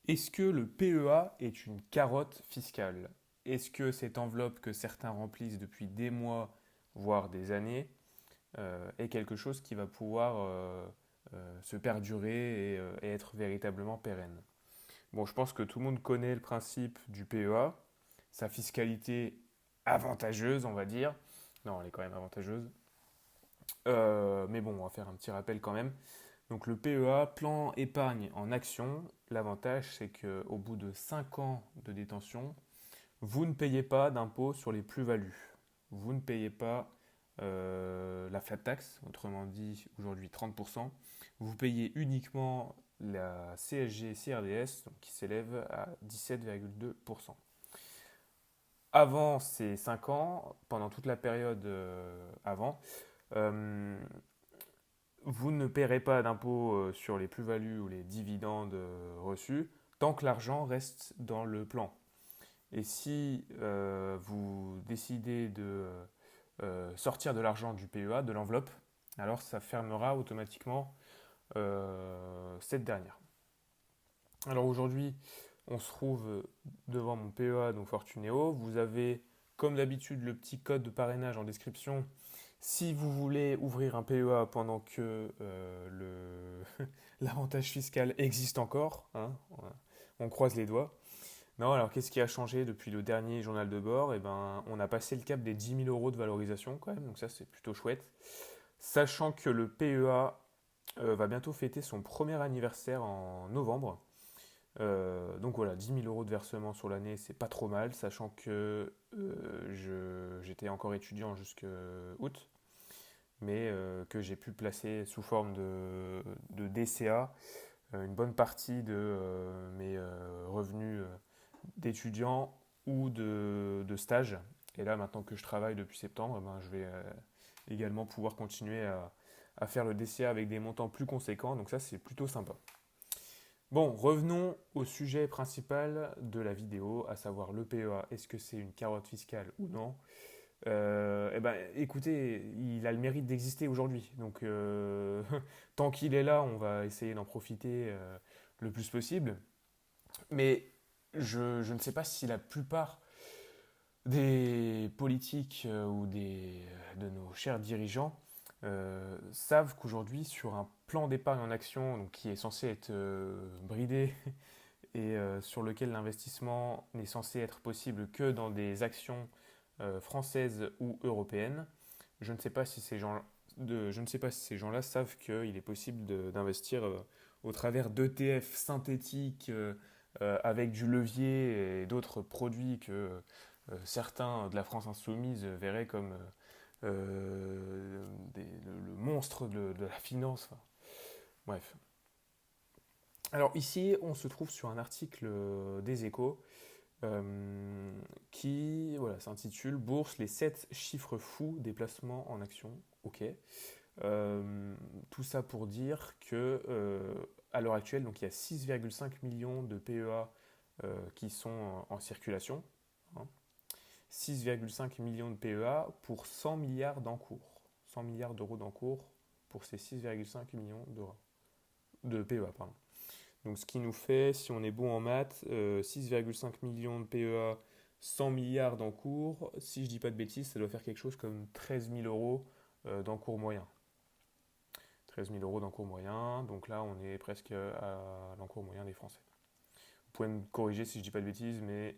Est-ce que le PEA est une carotte fiscale? Est-ce que cette enveloppe que certains remplissent depuis des mois, voire des années, est quelque chose qui va pouvoir se perdurer et être véritablement pérenne? Bon, je pense que tout le monde connaît le principe du PEA, sa fiscalité avantageuse, on va dire. Non, elle est quand même avantageuse. Mais bon, on va faire un petit rappel quand même. Donc le PEA, plan épargne en action, l'avantage c'est qu'au bout de 5 ans de détention, vous ne payez pas d'impôt sur les plus-values. Vous ne payez pas la flat tax, autrement dit aujourd'hui 30%. Vous payez uniquement la CSG CRDS donc qui s'élève à 17,2%. Avant ces 5 ans, pendant toute la période avant, euh, vous ne paierez pas d'impôt sur les plus-values ou les dividendes reçus tant que l'argent reste dans le plan. Et si vous décidez de sortir de l'argent du PEA, de l'enveloppe, alors ça fermera automatiquement cette dernière. Alors aujourd'hui, on se trouve devant mon PEA, donc Fortunéo. Vous avez, comme d'habitude, le petit code de parrainage en description. Si vous voulez ouvrir un PEA pendant que l'avantage fiscal existe encore, hein, on croise les doigts. Non, alors qu'est-ce qui a changé depuis le dernier journal de bord? Eh ben, on a passé le cap des 10 000 euros de valorisation quand même, donc ça c'est plutôt chouette. Sachant que le PEA va bientôt fêter son premier anniversaire en novembre. Donc voilà, 10 000 euros de versement sur l'année, c'est pas trop mal, sachant que j'étais encore étudiant jusqu'à août, mais que j'ai pu placer sous forme de DCA une bonne partie de mes revenus d'étudiant ou de stage. Et là, maintenant que je travaille depuis septembre, ben, je vais également pouvoir continuer à faire le DCA avec des montants plus conséquents. Donc ça, c'est plutôt sympa. Bon, revenons au sujet principal de la vidéo, à savoir le PEA. Est-ce que c'est une carotte fiscale ou non? Eh ben, écoutez, il a le mérite d'exister aujourd'hui. Donc, tant qu'il est là, on va essayer d'en profiter le plus possible. Mais je ne sais pas si la plupart des politiques ou de nos chers dirigeants savent qu'aujourd'hui, sur un plan d'épargne en action donc, qui est censé être bridé et sur lequel l'investissement n'est censé être possible que dans des actions françaises ou européennes, je ne sais pas si je ne sais pas si ces gens-là savent qu'il est possible d'investir au travers d'ETF synthétiques avec du levier et d'autres produits que certains de la France insoumise verraient comme le monstre de la finance. Enfin, bref. Alors ici, on se trouve sur un article des Échos qui voilà, s'intitule Bourse, les 7 chiffres fous des placements en actions. Ok. Tout ça pour dire que à l'heure actuelle, donc il y a 6,5 millions de PEA qui sont en circulation. Hein. 6,5 millions de PEA pour 100 milliards d'encours. 100 milliards d'euros d'encours pour ces 6,5 millions d'euros de PEA. Pardon. Donc ce qui nous fait, si on est bon en maths, 6,5 millions de PEA, 100 milliards d'encours. Si je dis pas de bêtises, ça doit faire quelque chose comme 13 000 euros d'encours moyen. 13 000 euros d'encours moyen, donc là on est presque à l'encours moyen des Français. Vous pouvez me corriger si je dis pas de bêtises, mais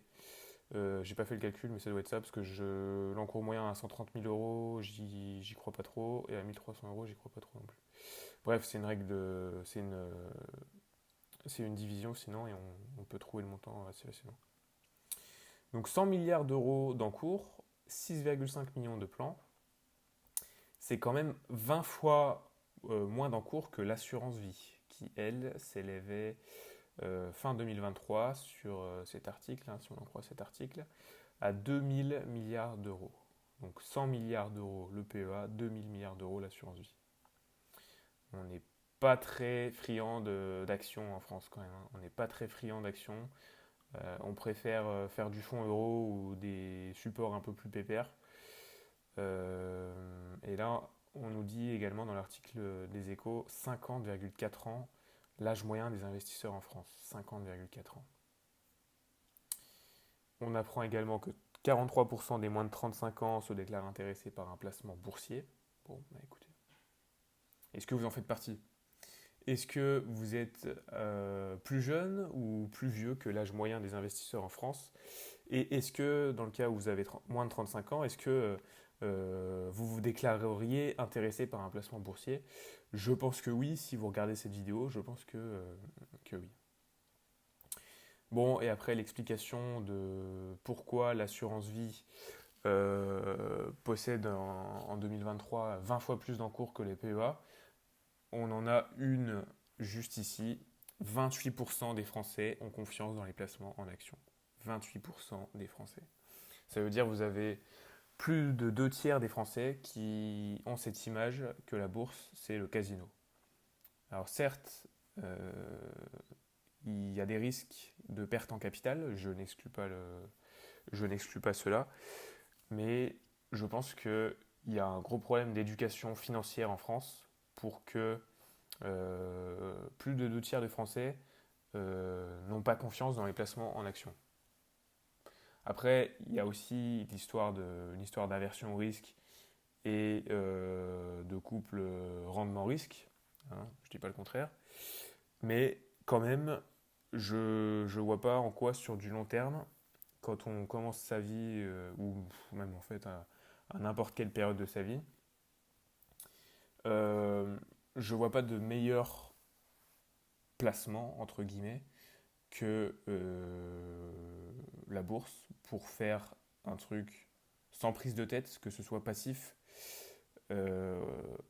j'ai pas fait le calcul, mais ça doit être ça, parce que l'encours moyen à 130 000 euros, j'y crois pas trop, et à 1300 euros, j'y crois pas trop non plus. Bref, c'est une règle de. C'est une division sinon, et on peut trouver le montant assez facilement. Donc 100 milliards d'euros d'encours, 6,5 millions de plans, c'est quand même 20 fois moins d'encours que l'assurance vie, qui elle s'élevait fin 2023 sur cet article, hein, si on en croit cet article, à 2000 milliards d'euros. Donc 100 milliards d'euros le PEA, 2000 milliards d'euros l'assurance vie. On n'est pas très friand d'actions en France quand même. Hein. On n'est pas très friand d'actions. On préfère faire du fonds euro ou des supports un peu plus pépères. Et là, on nous dit également dans l'article des Échos 50,4 ans L'âge moyen des investisseurs en France, 50,4 ans. On apprend également que 43% des moins de 35 ans se déclarent intéressés par un placement boursier. Bon, bah écoutez, est-ce que vous en faites partie? Est-ce que vous êtes plus jeune ou plus vieux que l'âge moyen des investisseurs en France? Et est-ce que, dans le cas où vous avez moins de 35 ans, est-ce que vous vous déclareriez intéressé par un placement boursier? Je pense que oui, si vous regardez cette vidéo, je pense que oui. Bon, et après l'explication de pourquoi l'assurance vie possède en 2023 20 fois plus d'encours que les PEA, on en a une juste ici. 28% des Français ont confiance dans les placements en actions. 28% des Français. Ça veut dire que vous avez plus de 2 tiers des Français qui ont cette image que la bourse, c'est le casino. Alors certes, il y a des risques de perte en capital, je n'exclus pas cela, mais je pense qu'il y a un gros problème d'éducation financière en France pour que plus de 2 tiers des Français n'ont pas confiance dans les placements en actions. Après, il y a aussi une histoire d'aversion au risque et de couple rendement-risque, hein, je ne dis pas le contraire, mais quand même, je ne vois pas en quoi sur du long terme, quand on commence sa vie, ou même en fait à n'importe quelle période de sa vie, je ne vois pas de meilleur placement, entre guillemets, que la bourse pour faire un truc sans prise de tête, que ce soit passif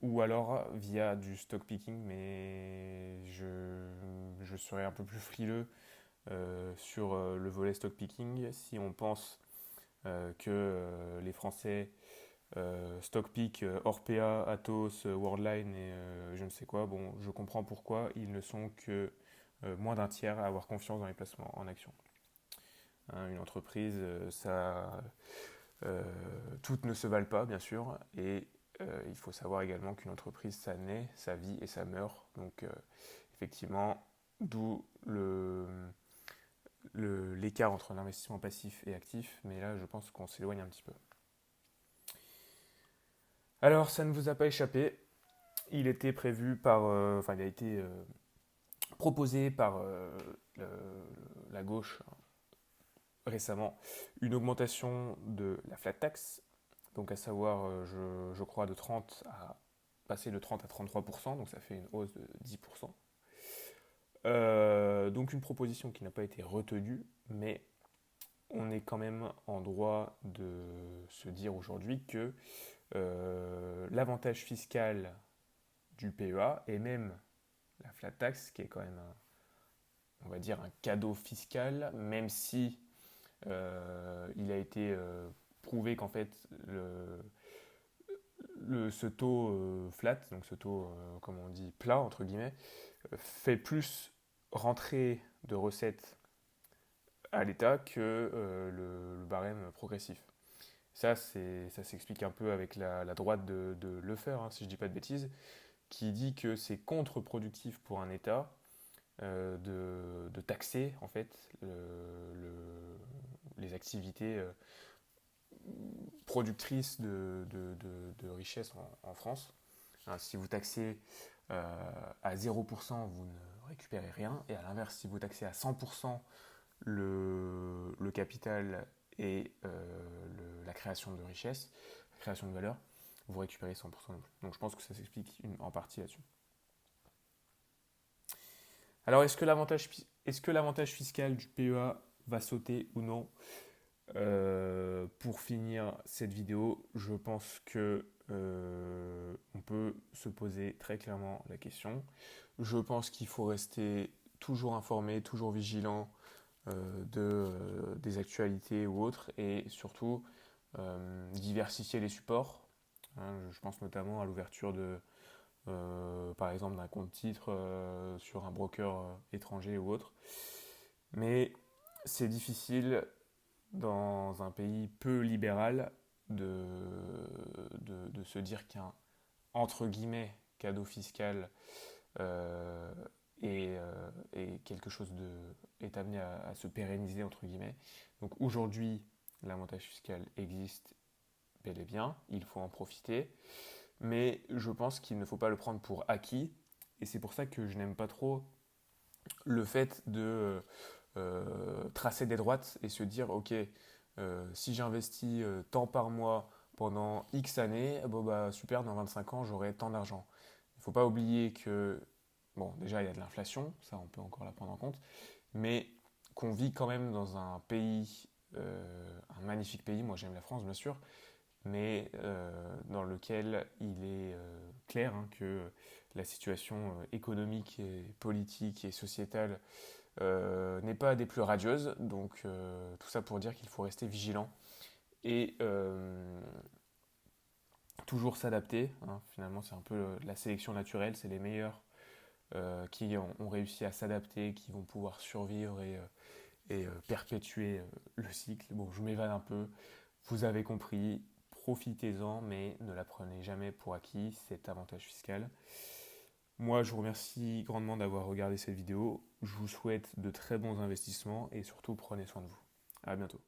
ou alors via du stock picking, mais je serais un peu plus frileux sur le volet stock picking si on pense que les Français stock pick Orpea, Atos, Worldline et je ne sais quoi. Bon, je comprends pourquoi ils ne sont que moins d'un tiers à avoir confiance dans les placements en actions. Hein, une entreprise, toutes ne se valent pas, bien sûr, et il faut savoir également qu'une entreprise, ça naît, ça vit et ça meurt. Donc, effectivement, d'où l'écart entre l'investissement passif et actif, mais là, je pense qu'on s'éloigne un petit peu. Alors, ça ne vous a pas échappé, il était prévu par, il a été proposé par la gauche récemment une augmentation de la flat tax, donc à savoir, je crois, de 30 à passer de 30 à 33%, donc ça fait une hausse de 10%. Donc une proposition qui n'a pas été retenue, mais on est quand même en droit de se dire aujourd'hui que l'avantage fiscal du PEA et même la flat tax, qui est quand même, on va dire, un cadeau fiscal, même si il a été prouvé qu'en fait ce taux flat, donc ce taux, comme on dit, plat, entre guillemets, fait plus rentrer de recettes à l'État que le barème progressif. Ça s'explique un peu avec la droite de Leffer, hein, si je ne dis pas de bêtises, qui dit que c'est contre-productif pour un État de taxer en fait les activités productrices de richesse en France. Hein, si vous taxez à 0%, vous ne récupérez rien. Et à l'inverse, si vous taxez à 100% le capital et la création de richesse, la création de valeur, vous récupérez 100% non plus. Donc je pense que ça s'explique en partie là-dessus. Alors est-ce que l'avantage fiscal du PEA va sauter ou non? Pour finir cette vidéo, je pense que on peut se poser très clairement la question. Je pense qu'il faut rester toujours informé, toujours vigilant des actualités ou autres, et surtout diversifier les supports. Hein, je pense notamment à l'ouverture par exemple, d'un compte titre sur un broker étranger ou autre. Mais c'est difficile dans un pays peu libéral de se dire qu'un entre guillemets cadeau fiscal et quelque chose est amené à se pérenniser, entre guillemets. Donc aujourd'hui, l'avantage fiscal existe bel et bien, il faut en profiter, mais je pense qu'il ne faut pas le prendre pour acquis, et c'est pour ça que je n'aime pas trop le fait de tracer des droites et se dire, ok, si j'investis tant par mois pendant X années, bon bah super, dans 25 ans, j'aurai tant d'argent. Il ne faut pas oublier que, bon, déjà, il y a de l'inflation, ça, on peut encore la prendre en compte, mais qu'on vit quand même dans un pays, un magnifique pays, moi j'aime la France, bien sûr, mais dans lequel il est clair hein, que la situation économique et politique et sociétale n'est pas des plus radieuses. Donc tout ça pour dire qu'il faut rester vigilant et toujours s'adapter, hein. Finalement, c'est un peu la sélection naturelle, c'est les meilleurs qui ont réussi à s'adapter, qui vont pouvoir survivre et perpétuer le cycle. Bon, je m'évade un peu, vous avez compris, profitez-en, mais ne la prenez jamais pour acquis, cet avantage fiscal. Moi, je vous remercie grandement d'avoir regardé cette vidéo. Je vous souhaite de très bons investissements et surtout prenez soin de vous. À bientôt.